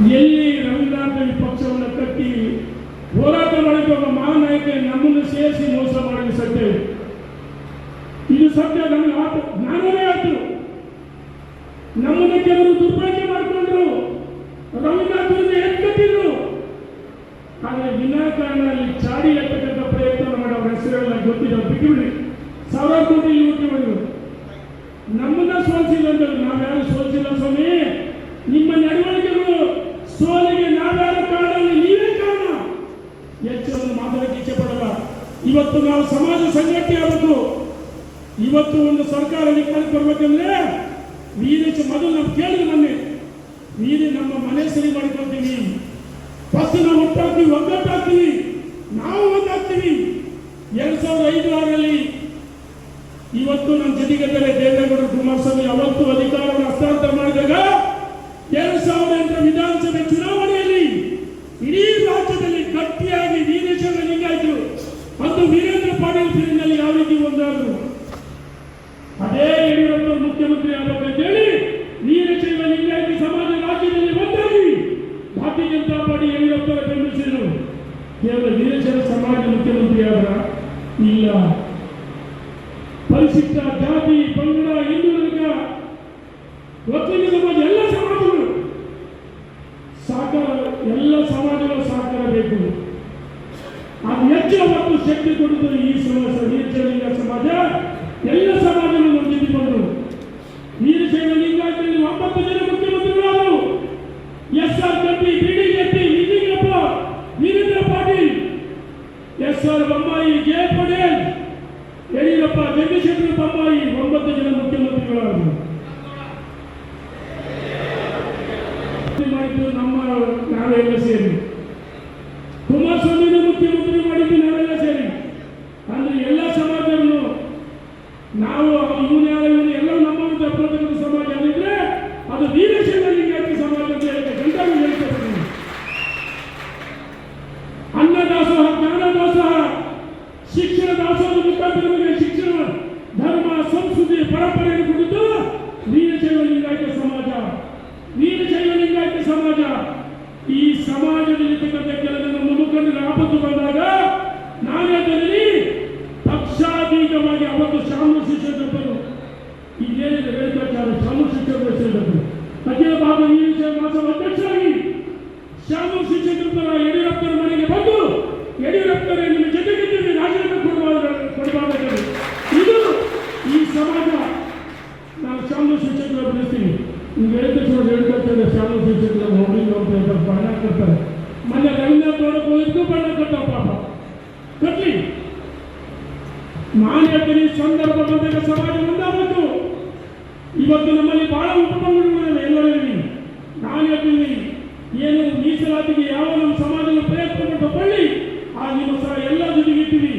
ಎಲ್ಲಿ ರವೀಂದ್ರನಾಥ್ ಪಕ್ಷವನ್ನು ಕಟ್ಟಿ ಹೋರಾಟ ಮಾಡಿದ ಒಬ್ಬ ಮಹಾನಾಯಕ ನಮ್ಮನ್ನು ಸೇರಿಸಿ ಮೋಸ ಮಾಡಿ ಸತ್ಯ ಇದು ಸತ್ಯ. ನಮಗೆ ಜ್ಞಾನವೇ ಆಯ್ತು. ನಮ್ಮನ್ನು ಕೆಲವರು ದುರ್ಬಳಕೆ ಮಾಡಿಕೊಂಡ್ರು, ರವೀಂದ್ರನಾಥ್ ಎತ್ಕಟ್ಟಿದ್ರು. ಆದರೆ ವಿನಾಕಾರಣ ಅಲ್ಲಿ ಚಾಡಿ ಎತ್ತಕ್ಕಂಥ ಪ್ರಯತ್ನ ಮಾಡಿ ಅವರ ಹೆಸರೆಲ್ಲ ಗೊತ್ತಿಲ್ಲ, ಬಿಟ್ಟುಬಿಡಿ. ಸಾವಿರಾರು ಕೋಟಿ ಲೂಟಿ ಮಾಡಿದ್ರು. ನಮ್ಮನ್ನ ಸೋಲಿಸಿದಂತರು. ನಾವ್ಯಾರು ಸೋಲಿಸಿಲ್ಲ ಸ್ವಾಮಿ. ನಿಮ್ಮ ನಡವಳಿಕೆಗಳು ಸೋಲಿಗೆ ನಾವ್ಯಾರು ಕಾರಣ, ನೀವೇ ಕಾರಣ. ಹೆಚ್ಚನ್ನು ಮಾತಾಡಕ್ಕೆ ಇಚ್ಛೆ ಪಡಲ್ಲ. ಇವತ್ತು ನಾವು ಸಮಾಜ ಸಂಘಟನೆ ಆಗಬೇಕು. ಇವತ್ತು ಒಂದು ಸರ್ಕಾರ ಅಧಿಕಾರಕ್ಕೆ ಬರ್ಬೇಕಂದ್ರೆ ವೀರೇಶ ಮೊದಲು ನಾವು ಕೇಳಿದ್ರೆ ಮೊನ್ನೆ ನಮ್ಮ ಮನೆ ಸರಿ ಮಾಡ್ಕೊಳ್ತೀವಿ, ಫಸ್ಟ್ ನಾವು ಒಟ್ಟಾಗ್ತೀವಿ, ಒಗ್ಗಟ್ಟಾಗ್ತೀವಿ, ನಾವು ಒಂದಾಗ್ತೀವಿ. 2005-6ರಲ್ಲಿ ಇವತ್ತು ನಮ್ಮ ಜೊತೆಗಟ್ಟಲೆ ದೇವೇಗೌಡರು ಕುಮಾರಸ್ವಾಮಿ ಅವತ್ತು ಅಧಿಕಾರವನ್ನು ಹಸ್ತಾಂತರ ಮಾಡಿದಾಗ 2008 ವಿಧಾನಸಭೆ ಚುನಾವಣೆಯಲ್ಲಿ ಇಡೀ ರಾಜ್ಯದಲ್ಲಿ ಗಟ್ಟಿಯಾಗಿ ವೀರೇಶ್ವರ ಲಿಂಗಾಯತರು ಮತ್ತು ವೀರೇಂದ್ರ ಪಾಟೀಲ್ ಫೀಲ್ಡ್ನಲ್ಲಿ ಯಾವ ರೀತಿ ಒಂದಾದರು. ಅದೇ ಯಡಿಯೂರಪ್ಪ ಮುಖ್ಯಮಂತ್ರಿ ಆಗಬೇಕಂತೇಳಿ ವೀರಶೈವ ಲಿಂಗಾಯತ ಸಮಾಜ ರಾಜ್ಯದಲ್ಲಿ ಒಂದಾಗಿ ಭಾರತೀಯ ಜನತಾ ಪಾರ್ಟಿ ಯಡಿಯೂರಪ್ಪ ಬೆಂಬಲಿಸಿದರು. ಕೇವಲ ವೀರಶೈವ ಸಮಾಜ ಮುಖ್ಯಮಂತ್ರಿ ಆದ್ರ ಇಲ್ಲ. ಪರಿಶಿಷ್ಟ ಜಾತಿ, ಪಂಗಡ, ಹಿಂದುಳಿದ, ಒಕ್ಕಲಿಗ ಸಮಾಜ ಎಲ್ಲ ಸಮಾಜಗಳು ಸಾಕಾರ, ಎಲ್ಲ ಸಮಾಜಗಳು ಸಾಕಾರ ಬೇಕು. ಅದು ಹೆಚ್ಚು ಮತ್ತು ಶಕ್ತಿ ಕೊಡುತ್ತದೆ ಈ ವೀರಶೈವ ಸಮಾಜ. ಎಲ್ಲ ಸಮಾಜಗಳು ಹೊಂದಿಕೊಂಡು ವೀರಶೈವ ಲಿಂಗಾಯತರಲ್ಲಿ 9 ಜನ ಮುಖ್ಯಮಂತ್ರಿಗಳಾದರು. SR ಕಟ್ಟಿ, BD ಕಟ್ಟಿ, ನಿತಿನಪ್ಪ, ವೀರೇಂದ್ರ ಪಾಟೀಲ್, SR ಬೊಮ್ಮಾಯಿ, J ಪಟೇಲ್, ಯಡಿಯೂರಪ್ಪ, ಜಗದೀಶ್ ಬೊಮ್ಮಾಯಿ 9 ಜನ ಮುಖ್ಯಮಂತ್ರಿಗಳಾದರು. ಮಾಡಿದ್ದು ನಾವೆಲ್ಲ ಸೇರಿ. ಕುಮಾರಸ್ವಾಮಿನ ಮುಖ್ಯಮಂತ್ರಿ ಮಾಡಿದ್ದು ನಾವೆಲ್ಲ ಸೇರಿ. ಅಂದ್ರೆ ಎಲ್ಲ ಸಮಾಜವನ್ನು ನಾವು ಇವನು ಎಲ್ಲ ನಮ್ಮನ್ನು ತಪ್ಪತಕ್ಕಂಥ ಸಮಾಜ ಆಗಿದ್ರೆ ಅದು ವೀರಶೈವ ಲಿಂಗಾಯತ ಸಮಾಜ ಅಂತ ಗಂಟಾಗಿ ಹೇಳ್ತಾರೆ. ಅನ್ನ ದಾಸೋಹ, ಜ್ಞಾನ ದಾಸೋಹ, ಶಿಕ್ಷಣ ದಾಸೋಹದ ಮುಖಾಂತರ ಶಿಕ್ಷಣ, ಧರ್ಮ, ಸಂಸ್ಕೃತಿ, ಪರಂಪರೆಯನ್ನು ಕುರಿತು ವೀರಶೈವ ಲಿಂಗಾಯತ ಸಮಾಜ. ವೀರಶೈವ ಲಿಂಗಾಯತ ಸಮಾಜ ಈ ಸಮಾಜದಲ್ಲಿರ್ತಕ್ಕಂಥ ಕೆಲವು ನಮ್ಮ ಮುಖಂಡರ ಆಪತ್ತು ಬಂದಾಗ ನಾನೇ ಅದರಲ್ಲಿ ಪಕ್ಷಾತೀತವಾಗಿ ಅವತ್ತು ಶಾಮು ಶಿಕ್ಷಕರು ಇದೇನಿದೆ ರೇಣುಕಾಚಾರ್ಯ ಶಾಮು ಶಿಕ್ಷಕರು ಅಖಿಲ ಭಾರತ ವೀರಶೈವ ಮಹಾಸಭಾ ಅಧ್ಯಕ್ಷರಾಗಿ ಶಾಮು ಶಿಕ್ಷಕರ ಯಡಿಯೂರಪ್ಪರ ಮನೆಗೆ ಬಂದು ಯಡಿಯೂರಪ್ಪರೇ ನಿಮ್ಮ ಜೊತೆಗಿದ್ದೀವಿ, ರಾಜೀನಾಮೆ ಕೊಡಬಾರದು. ಇದು ಈ ಸಮಾಜ. ನಾವು ಶಾಮು ಶಿಕ್ಷಕರ ಬೆಳೆಸ್ತೀವಿ. ಈಗ ರೇಣುಕಾಚಾರ್ಯ ಶಾಮು ಶಿಕ್ಷಕರ ಹೋಗಿ ಬಣ್ಣ ಕಟ್ತಾರೆ. ಮೊನ್ನೆ ರವೀಂದ್ರನಾಥ್ ನೋಡಕ್ಕೆ ಹೋಗಿದ್ದು ಬಣ್ಣ ಕಟ್ಟಾವ. ಪಾಪ ಕಟ್ಲಿ. ನಾನು ಹೇಳ್ತೀನಿ, ಸಂದರ್ಭ ಬಂದಾಗ ಸಮಾಜ ಒಂದಾಗಬೇಕು. ಇವತ್ತು ನಮ್ಮಲ್ಲಿ ಬಹಳ ಉಪಪಂಗಡಗಳಿವೆ ಎಲ್ಲರಲ್ಲಿ. ನಾನು ಹೇಳ್ತೀನಿ, ಏನು ಮೀಸಲಾತಿಗೆ ಯಾವ ನಮ್ಮ ಸಮಾಜದ ಪ್ರಯತ್ನ ಪಟ್ಟು ಬಳ್ಳಿ ಆ ನಿಮ್ಮ ಸಹ ಎಲ್ಲ ಜೊತೆಗಿರ್ತೀವಿ.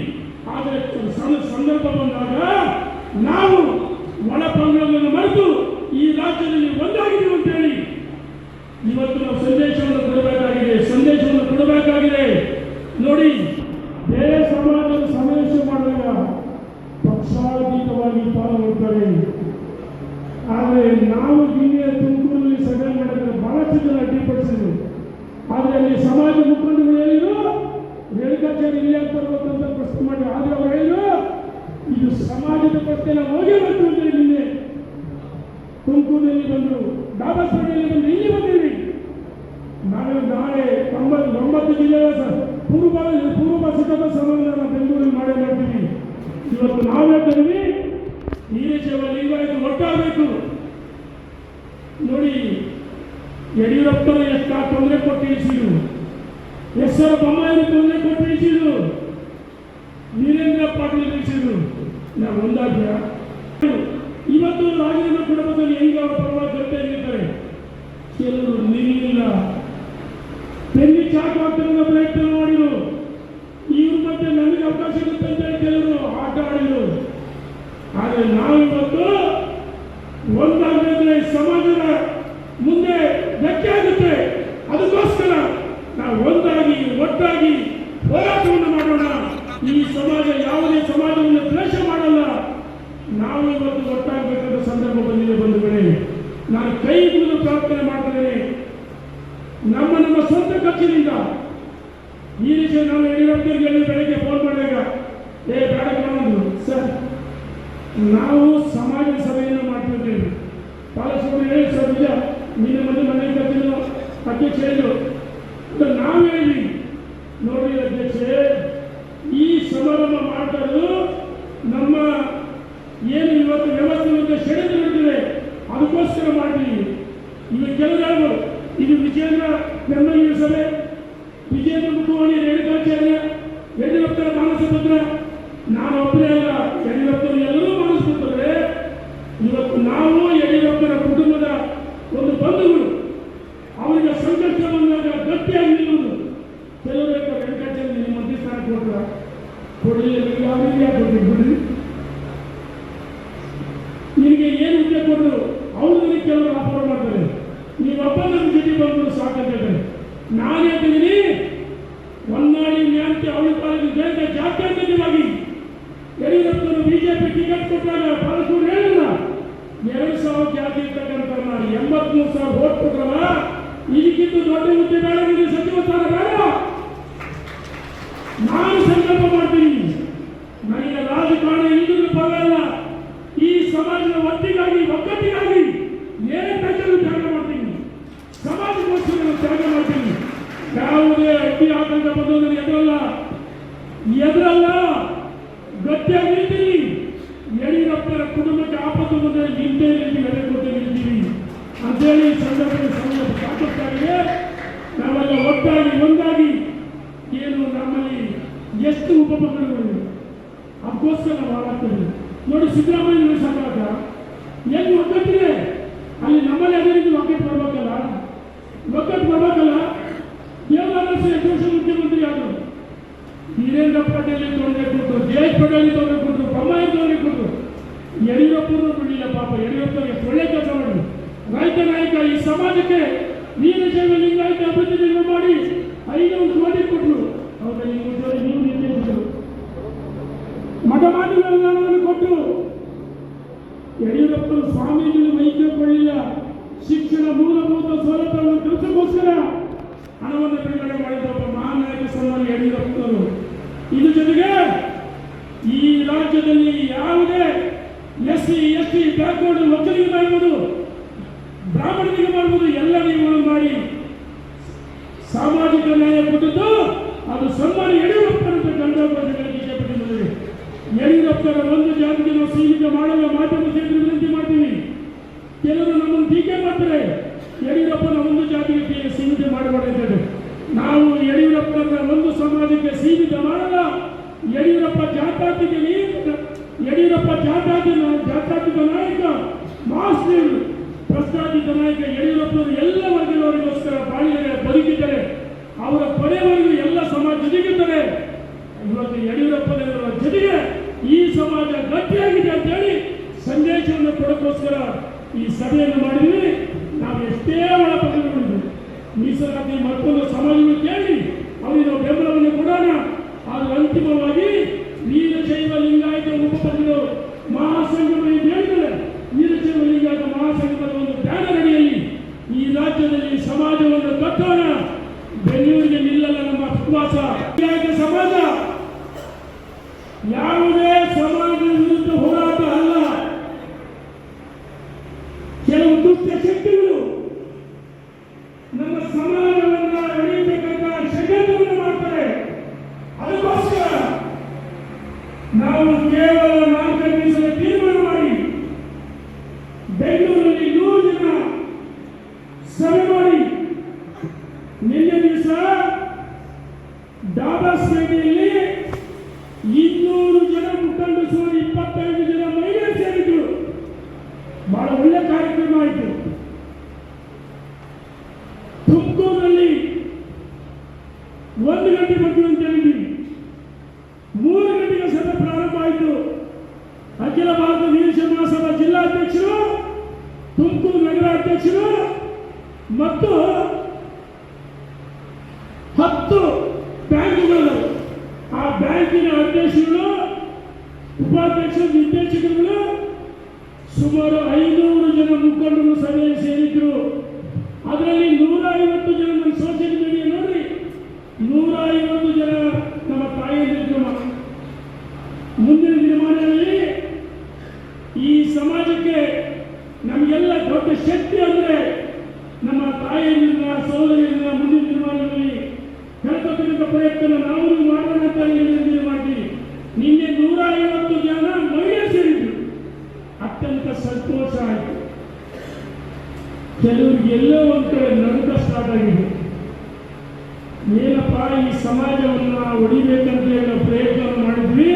ಆದರೆ ಸಂದರ್ಭ ಬಂದಾಗ ನಾವು ಒಳ ಪಂಗಡಗಳನ್ನು ಮರೆತು ಈ ರಾಜ್ಯದಲ್ಲಿ ಒಂದಾಗಿದ್ದೀವಿ ಅಂತೇಳಿ ಇವತ್ತು ನಾವು ಸಂದೇಶವನ್ನು ಕೊಡಬೇಕಾಗಿದೆ. ನೋಡಿ, ಬೇರೆ ಸಮಾಜದ ಸಮಾವೇಶ ಮಾಡಿದಾಗ ಪಕ್ಷಾತೀತವಾಗಿ ಪಾಲ್ಗೊಳ್ತಾರೆ. ಆದರೆ ನಾವು ಹಿಂದೆ ತುಮಕೂರಲ್ಲಿ ಸಭೆ ಮಾಡಿದ್ರೆ ಬಹಳಷ್ಟು ಜನ ಅಡ್ಡಿಪಡಿಸಿದ್ರು. ಆದರೆ ಅಲ್ಲಿ ಸಮಾಜ ಮುಖಂಡರು ಹೇಳಿದ್ರು ರೇಣುಕಾಚಾರ್ಯ ಇಲ್ಲಿ ಬರ್ಬೇಕಂತ ಪ್ರಶ್ನೆ ಮಾಡಿ. ಆದರೆ ಅವರು ಹೇಳಿದ್ರು ಇದು ಸಮಾಜದ ಪ್ರಶ್ನೆ, ನಾವು ಹೋಗೇಬೇಕು ಅಂತ ನಿನ್ನೆ ತುಮಕೂರಿನಲ್ಲಿ ಬಂದರು, ಡಾಬಾಸ್ಪೇಟೆಯಲ್ಲಿ ಬಂದು ಇಲ್ಲಿ ಬಂದಿರಿ. ನಾಳೆ 9 ಜಿಲ್ಲೆಯ ಪೂರ್ವ ಸಿದ್ಧತಾ ಸಮಾವೇಶ ಬೆಂಗಳೂರಲ್ಲಿ ಮಾಡ್ತೀವಿ. ಇವತ್ತು ನಾವೇ ಕರೀವಿ ವೀರಶೈವ ಲಿಂಗಾಯತ ಒಟ್ಟಾಗಬೇಕು. ನೋಡಿ, ಯಡಿಯೂರಪ್ಪನ ಎಷ್ಟು ತೊಂದರೆ ಕೊಟ್ಟು ಇಳಿಸಿದ್ರು, SR ಬೊಮ್ಮಾಯಿ ತೊಂದರೆ ಕೊಟ್ಟು ಇಳಿಸಿದ್ರು, ವೀರೇಂದ್ರ ಪಾಟೀಲ್ ಇಳಿಸಿದ್ರು. ನಾವು ಒಂದಾಗ್ಯ ಇವತ್ತು ರಾಜೀನಾಮೆ ಕೊಡಬೇಕು. ಹೆಂಗೆ ಅವರ ಪರವಾಗಿ ಗಟ್ಟೆ ಇರ್ತಾರೆ. ಕೆಲವರು ನಿಲ್ಲ ಬೆನ್ನಿ ಚಾಕು ಹಾಕ್ತಕ್ಕಂಥ ಪ್ರಯತ್ನ ಮಾಡಿದ್ರು. ಇವ್ರ ಮತ್ತೆ ನಮಗೆ ಅವಕಾಶ ಇರುತ್ತೆ ಅಂತ ಕೆಲವರು ಆಟ ಆಡಿದ್ರು. ಆದರೆ ನಾವಿವತ್ತು ಒಂದಾಗಬೇಕಂದ್ರೆ ಸಮಾಜದ ಮುಂದೆ ಧಕ್ಕೆ ಆಗುತ್ತೆ. ಅದಕ್ಕೋಸ್ಕರ ನಾವು ಒಂದಾಗಿ ಒಟ್ಟಾಗಿ ಹೋರಾಟವನ್ನು ಮಾಡೋಣ. ಈ ಸಮಾಜ ಯಾವುದೇ ಸಮಾಜವನ್ನು ದ್ವೇಷ ಮಾಡಲ್ಲ. ನಾವು ಇವತ್ತು ಒಟ್ಟಾಗಬೇಕಾದ ಸಂದರ್ಭ ಬಂದಿದೆ ಬಂಧುಗಳೇ. ನಾನು ಕೈ ಮುಗಿದು ಪ್ರಾರ್ಥನೆ ಮಾಡ್ತೇನೆ. ನಮ್ಮ ಸ್ವಂತ ಖರ್ಚಿನಿಂದ ಈ ವಿಷಯ ನಾವು ಯಡಿಯೂರಪ್ಪರಿಗೆ ಬೆಳಗ್ಗೆ ಫೋನ್ ಮಾಡಿದಾಗ ಬೇಡ ಕಾಣೋದು ಸರ್, ನಾವು ಸಮಾಜ ಸಭೆಯನ್ನು ಮಾಡ್ತಿದ್ದೇವೆ. ಪಾಲಸ್ವಾಮಿ ಹೇಳಿ ಸರ್, ನಿಜ ನಿನ್ನ ಮನೆ ಕರ್ತಿದ್ರು ಅಧ್ಯಕ್ಷ ಹೇಳಿದ್ರು, ನಾವು ಹೇಳಿ ನೋಡಿ ಅಧ್ಯಕ್ಷೆ, ಈ ಸಮಾರಂಭ ಮಾಡ್ತಾಯಿದ್ರು ನಮ್ಮ ಏನು ಇವತ್ತು ವ್ಯವಸ್ಥೆ ಷಡ್ಯಂತ್ರ ನಡೆದಿದೆ, ಅದಕ್ಕೋಸ್ಕರ ಮಾಡ್ತೀವಿ. ಈಗ ಕೆಲವರು ಇದು ವಿಜೇಂದ್ರ ಬೆಂಬಲಿಗ ಸಭೆ, ವಿಜೇಂದ್ರ ಮುಖವಾಣಿ ರೇಣುಕಾಚಾರ್ಯ, ಯಡಿಯೂರಪ್ಪರ ಮಾನಸ ಪತ್ರ, ನಾನು ಒಬ್ಬರೇ ಅಲ್ಲ, ಯಡಿಯೂರಪ್ಪರು ಎಲ್ಲರೂ ಮಾನಸ ಪತ್ರವೇ. ಇವತ್ತು ನಾವು ಯಡಿಯೂರಪ್ಪರ ಕುಟುಂಬದ ಒಂದು ಬಂಧುಗಳು, ಅವರಿಗೆ ಸಂಕಷ್ಟ ಬಂದಾಗ ಗಟ್ಟಿಯಾಗಿ ನಿಲ್ಲುವುದು. ಕೆಲವರು ರೇಣುಕಾಚಾರ್ಯ ನಿಮ್ಮ ಮಂತ್ರಿ ಸ್ಥಾನ ಕೊಟ್ಟರ ಕೊಡಲಿಲ್ಲ, ಕೊಡ್ತೀವಿ ನಿನಗೆ ಏನು ಹುದ್ದೆ ಕೊಟ್ಟರು ಅವ್ರಿಗೆ ಕೆಲವರು ಆಫರ್ ಮಾಡ್ತಾರೆ, ನೀವೊಬ್ಬ ನಮ್ಮ ಜೊತೆ ಬಂದು ಸಾಕಂತ ಹೇಳ್ತಾರೆ. ನಾನು ಹೇಳ್ತಿದ್ದೀನಿ, ಹೊನ್ನಾಳಿ ನ್ಯಾಯಂತೆ ಅವಳ ಕಾಲೇಜು ದೇಶ ಜಾತ್ಯತೀತವಾಗಿ ಯಡಿಯೂರಪ್ಪರು ಬಿಜೆಪಿ ಟಿಕೆಟ್ ಕೊಟ್ಟಾಗ ಪಾಲಸ್ವಾಮಿ ಹೇಳಿಲ್ಲ 2,000 ಜಾತಿ ಇರ್ತಕ್ಕಂಥ 83,000 ವೋಟ್ ಕೊಟ್ಟರಲ್ಲ, ಇದಕ್ಕಿಂತ ದೊಡ್ಡ ಹುದ್ದೆ ಬೇಡ, ನಿಮಗೆ ಸಚಿವ ಸ್ಥಾನ ಬೇಡ. ನಾನು ಸಂಕಲ್ಪ ಮಾಡ್ತೀನಿ, ನನಗೆ ರಾಜಕಾರಣ ಇಲ್ಲದ ಪರವಾಗಿಲ್ಲ, ಈ ಸಮಾಜದ ಒಟ್ಟಿಗಾಗಿ ಒಗ್ಗಟ್ಟಿಗಾಗಿ ಏನೇ ಬೇಕಾದ್ರೂ ತ್ಯಾಗ ಮಾಡ್ತೀನಿ, ಸಮಾಜಕ್ಕೋಸ್ಕರ ತ್ಯಾಗ ಮಾಡ್ತೀನಿ. ಯಾವುದೇ ಅಡ್ಡಿ ಆತಂಕ ಬಂದೋದ್ರೆ ಎದುರಲ್ಲ ಗಟ್ಟಿಯಾಗಿ ನಿಲ್ತೀನಿ. ಯಡಿಯೂರಪ್ಪರ ಕುಟುಂಬಕ್ಕೆ ಆಪತ್ತು ಬಂದರೆ ನಿಂತೇ ನಿಲ್ತೀವಿ, ಎದೆ ಕೊಟ್ಟು ನಿಲ್ತೀವಿ ಅಂತೇಳಿ ಸಂದರ್ಭದಲ್ಲಿ ಸಾಕಷ್ಟಾಗಿದೆ. ನಾವೆಲ್ಲ ಒಟ್ಟಾಗಿ ಒಂದಾಗಿ ಏನು ನಮ್ಮಲ್ಲಿ ಎಷ್ಟು ಉಪಪಕರಣಗಳಿವೆ ಅದಕ್ಕೋಸ್ಕರ ನಾವು ಹಾಳಾಗ್ತೇವೆ. ನೋಡಿ, ಸಿದ್ದರಾಮಯ್ಯ ಸರ್ಕಾರ ಎಲ್ಲಿ ಒಗ್ಗಟ್ಟಿದೆ ಅಲ್ಲಿ ನಮ್ಮಲ್ಲಿ ಅದೇ ರೀತಿ ಒಗ್ಗಟ್ಟು ಬರ್ಬೇಕಲ್ಲ. ದೇವರಾಜ ಯಶಸ್ವಿ ಮುಖ್ಯಮಂತ್ರಿ ಆದರು, ವೀರೇಂದ್ರ ಪಟೇಲ್ ತೊಂದರೆ ಕೊಟ್ಟರು, ಜಯೇಶ್ ಪಟೇಲ್ ತೊಂದರೆ ಕೊಟ್ಟರು, ಬೊಮ್ಮಾಯಿ ತೊಂದರೆ ಕೊಟ್ಟರು, ಯಡಿಯೂರಪ್ಪರು ಬಿಡಲಿಲ್ಲ. ಪಾಪ ಯಡಿಯೂರಪ್ಪ ಎಷ್ಟು ಒಳ್ಳೆ ಕೆಲಸ ಮಾಡಿದ್ರು. ರೈತ ನಾಯಕ, ಈ ಸಮಾಜಕ್ಕೆ ವೀರಶೈವ ಲಿಂಗಾಯತ ಅಭಿವೃದ್ಧಿ ನಿರ್ಮಾಣ ಮಾಡಿ 500 ಕೋಟಿ ಕೊಟ್ಟರು. ಅವರಲ್ಲಿ ನೀವು ನಿರ್ದೇಶಿಸಿದರು, ಮಠಮಾನ್ಯಗಳನ್ನು ಕೊಟ್ಟರು. ಯಡಿಯೂರಪ್ಪರು ಸ್ವಾಮೀಜಿಗಳು ವೈದ್ಯ ಕೊಡಲಿಲ್ಲ, ಶಿಕ್ಷಣ ಮೂಲಭೂತ ಸೌಲಭ್ಯವನ್ನು ಕೆಲಸಕ್ಕೋಸ್ಕರ ಹಣವನ್ನು ಬಿಡುಗಡೆ ಮಾಡಿದ ಒಬ್ಬ ಮಹಾನ್ ನಾಯಕ ಸನ್ಮಾನ ಯಡಿಯೂರಪ್ಪರು. ಇದ್ರ ಜೊತೆಗೆ ಈ ರಾಜ್ಯದಲ್ಲಿ ಯಾವುದೇ SC ST ಬ್ಯಾಕ್ವರ್ಡ್ ಒಕ್ಕಲಿಗ ಮಾಡ್ಬೋದು, ಬ್ರಾಹ್ಮಣರಿಗೆ ಮಾಡ್ಬೋದು, ಎಲ್ಲ ನಿಯಮಗಳನ್ನು ಮಾಡಿ ಸಾಮಾಜಿಕ ನ್ಯಾಯ ಕೊಟ್ಟದ್ದು ಅದು ಸನ್ಮಾನ ಯಡಿಯೂರಪ್ಪನಂತ ಗಂಡೋಪಾಧ್ಯಾಯ ಬಿಜೆಪಿ ಬಂದಿದೆ. ಯಡಿಯೂರಪ್ಪರ ಒಂದು ಜಾತಿಗೆ ನಾವು ಸೀಮಿತ ಮಾಡಲು ಮಾಧ್ಯಮ ಕ್ಷೇತ್ರ ವಿನಂತಿ ಮಾಡ್ತೀವಿ. ಕೆಲವರು ನಮ್ಮನ್ನು ಟೀಕೆ ಮಾಡ್ತಾರೆ, ಯಡಿಯೂರಪ್ಪನ ಒಂದು ಜಾತಿಗೆ ಸೀಮಿತ ಮಾಡಬಾರ್ದು. ನಾವು ಯಡಿಯೂರಪ್ಪನ ಒಂದು ಸಮಾಜಕ್ಕೆ ಸೀಮಿತ ಮಾಡಲ್ಲ. ಯಡಿಯೂರಪ್ಪ ಜಾತ್ಯಾತೀತ ನಾಯಕ, ಮಾಸ್ ಲೀಡರ್, ಪ್ರಶ್ನಾತೀತ ನಾಯಕ. ಯಡಿಯೂರಪ್ಪನವರು ಎಲ್ಲ ವರ್ಗದವರಿಗೋಸ್ಕರ ಬಾಳಿದರೆ, ಬದುಕಿದ್ದಾರೆ, ಅವರ ಕೊನೆವರೆಗೂ ಎಲ್ಲ ಸಮಾಜ ಜೊತೆಗಿದ್ದಾರೆ. ಇವತ್ತು ಯಡಿಯೂರಪ್ಪನವರ ಜೊತೆಗೆ ಈ ಸಮಾಜ ಗಟ್ಟಿಯಾಗಿದೆ ಅಂತ ಹೇಳಿ ಸಂದೇಶವನ್ನು ಕೊಡೋಕ್ಕೋಸ್ಕರ ಈ ಸಭೆಯನ್ನು ಮಾಡಿದ್ವಿ. ನಾವು ಎಷ್ಟೇ ಒಳಪಡಿಸಿಕೊಂಡಿದ್ವಿ, ಮೀಸಲಾತಿ ಮತ್ತೊಂದು ಸಮಾಜವನ್ನು ಕೇಳಿ ಅವರಿಗೆ ನಾವು ಬೆಂಬಲವನ್ನು ಕೊಡೋಣ. ಆದರೆ ಅಂತಿಮವಾಗಿ ವೀರಶೈವ ಲಿಂಗಾಯತ ಉಪಪಕ್ಷಗಳು ಮಹಾಸಂಗಮ ಹೇಳಿದರೆ, ವೀರಶೈವ ಲಿಂಗಾಯತ ಮಹಾಸಂಗಮದ ಒಂದು ಬ್ಯಾನರ್ ಅಡಿಯಲ್ಲಿ ಈ ರಾಜ್ಯದಲ್ಲಿ ಸಮಾಜವನ್ನು ಕಟ್ಟೋಣ. ಬೆಂಗಳೂರಿಗೆ ನಿಲ್ಲಲ್ಲ ನಮ್ಮ ವಿಶ್ವಾಸ. ಲಿಂಗಾಯತ ಸಮಾಜ ಯಾವುದೇ ಸಮಾಜದ ವಿರುದ್ಧ ಹೋರಾಟ ಅಲ್ಲ. ಕೆಲವು ದುಷ್ಟ ಶಕ್ತಿಗಳು ನಮ್ಮ ಸಮಾಜವನ್ನು ಅಳಿಯಬೇಕಂತ ಷಡ್ಯಂತ್ರವನ್ನು ಮಾಡ್ತಾರೆ. ಅದಕ್ಕೋಸ್ಕರ ನಾವು ಕೇವಲ 4 ದಿವಸದ ತೀರ್ಮಾನ ಮಾಡಿ ಬೆಂಗಳೂರಲ್ಲಿ 100 ಜನ ಸಭೆ ಮಾಡಿ, ನಿನ್ನೆ ದಿವಸ ಡಾಬಾಸ್ ಪೇಟೆಯಲ್ಲಿ 200 ಜನ ಮುಖಂಡರು, 25 ಜನ ಮಹಿಳೆಯರು ಸೇರಿದ್ರು. ಬಹಳ ಒಳ್ಳೆ ಕಾರ್ಯಕ್ರಮ ಆಯಿತು. ತುಮಕೂರಿನಲ್ಲಿ 1 ಗಂಟೆ ಬರ್ತೀವಿ ಅಂತ ಹೇಳಿದ್ವಿ, 3 ಗಂಟೆಗೆ ಸಭೆ ಪ್ರಾರಂಭ ಆಯಿತು. ಅಖಿಲ ಭಾರತ ವೀರಶೈವ ಮಹಾಸಭಾ ಜಿಲ್ಲಾಧ್ಯಕ್ಷರು, ತುಮಕೂರು ನಗರ ಅಧ್ಯಕ್ಷರು ಮತ್ತು 10 ಬ್ಯಾಂಕುಗಳು, ಆ ಬ್ಯಾಂಕಿನ ಅಧ್ಯಕ್ಷರು, ಉಪಾಧ್ಯಕ್ಷರು, ನಿರ್ದೇಶಕರುಗಳು, ಸುಮಾರು 500 ಜನ ಮುಖಂಡರು ಸಭೆಯಲ್ಲಿ ಸೇರಿದ್ರು. ಅದರಲ್ಲಿ 150 ಜನ ನನ್ನ ಈ ಸಮಾಜವನ್ನು ಹೊಡಿಬೇಕಂತ ಹೇಳಿ ಪ್ರಯತ್ನ ಮಾಡಿದ್ವಿ.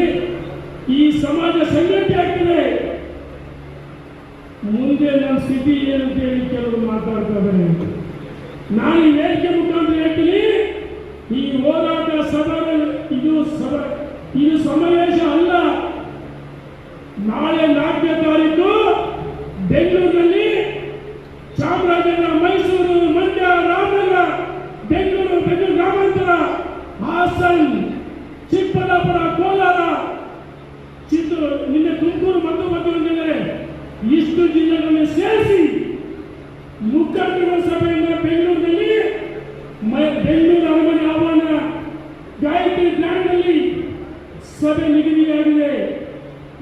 ಈ ಸಮಾಜ ಸಂಘಟನೆ ಆಗ್ತದೆ. ಮುಂದೆ ನನ್ನ ಸ್ಥಿತಿ ಏನಂತ ಹೇಳಿ ಕೆಲವರು ಮಾತಾಡ್ತಾ ಇದ್ದಾರೆ. ನಾನು ಈ ವೇದಿಕೆ ಮುಖಾಂತರ ಹೇಳ್ತೀನಿ, ಈ ಹೋರಾಟ ಇದು ಸಮಾವೇಶ ಅಲ್ಲ. ನಾಳೆ 4ನೇ ತಾರೀಕು ಬೆಂಗಳೂರಿನಲ್ಲಿ, ಚಾಮರಾಜನಗರ, ಮೈಸೂರು, ಮಂಡ್ಯ, ರಾಮನಗರ, ಬೆಂಗಳೂರು ಗ್ರಾಮಾಂತರ, ಹಾಸನ್, ಚಿಕ್ಕಬಳ್ಳಾಪುರ, ಕೋಲಾರ, ಚಿತ್ತೂರು, ನಿನ್ನೆ ತುಮಕೂರು ಮತ್ತು ಬಂದಿದ್ದಾರೆ. ಇಷ್ಟು ಜಿಲ್ಲೆಗಳನ್ನು ಸೇರಿಸಿ ಮುಖಂಡರ ಸಭೆಯಿಂದ ಬೆಂಗಳೂರಿನಲ್ಲಿ ಬೆಂಗಳೂರು ಅರಮನೆ ಆಹ್ವಾನ ಗಾಯತ್ರಿ ಗ್ರಾಮದಲ್ಲಿ ಸಭೆ ನಿಗದಿಯಾಗಿದೆ.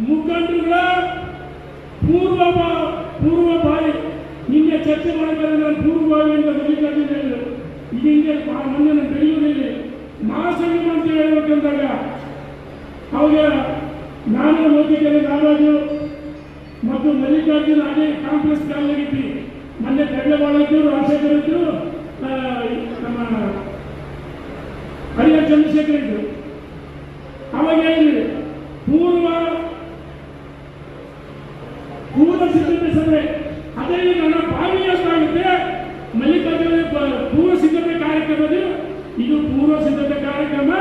ಮುಖಂಡರುಗಳ ಪೂರ್ವಭಾವಿ ನಿನ್ನೆ ಚರ್ಚೆ ಮಾಡಿದರೆ ನಾನು ಪೂರ್ವಭಾವಿಯಿಂದ ಮಲ್ಲಿಕಾರ್ಜುನ ಹಿಂಗೆ ಮೊನ್ನೆ ಬೆಂಗಳೂರಲ್ಲಿ ಮಹಾಸಂಗಮ ಅಂತ ಹೇಳ್ಬೇಕಂದಾಗ ಅವಾಗ ನಾನು ಹೋಗಿದ್ದೇನೆ. ನಾರಾಜು ಮತ್ತು ಮಲ್ಲಿಕಾರ್ಜುನ ಅದೇ ಕಾಂಗ್ರೆಸ್ ಕಾಲಗಿದ್ವಿ. ಮೊನ್ನೆ ಕಡ್ಲೆಬಾಳಿದ್ರು, ರಾಜಶೇಖರ್ ಇದ್ರು, ನಮ್ಮ ಹರಿಹರ ಚಂದ್ರಶೇಖರ್ ಇದ್ರು. ಅವಾಗ ಹೇಳಿದ್ರು ಪೂರ್ವ ಸಿದ್ಧತೆ ಸಭೆ. ಅದೇ ಈಗ ಭಾವಿ ಆಗುತ್ತೆ. ಮಲ್ಲಿಕಾರ್ಜುನ ಪೂರ್ವ ಸಿದ್ಧತೆ ಕಾರ್ಯಕ್ರಮದು ಇದು ಪೂರ್ವ ಸಿದ್ಧತೆ ಕಾರ್ಯಕ್ರಮ.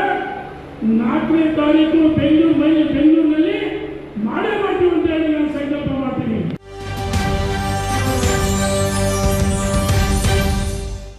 4ನೇ ತಾರೀಕು ಬೆಂಗಳೂರಿನಲ್ಲಿ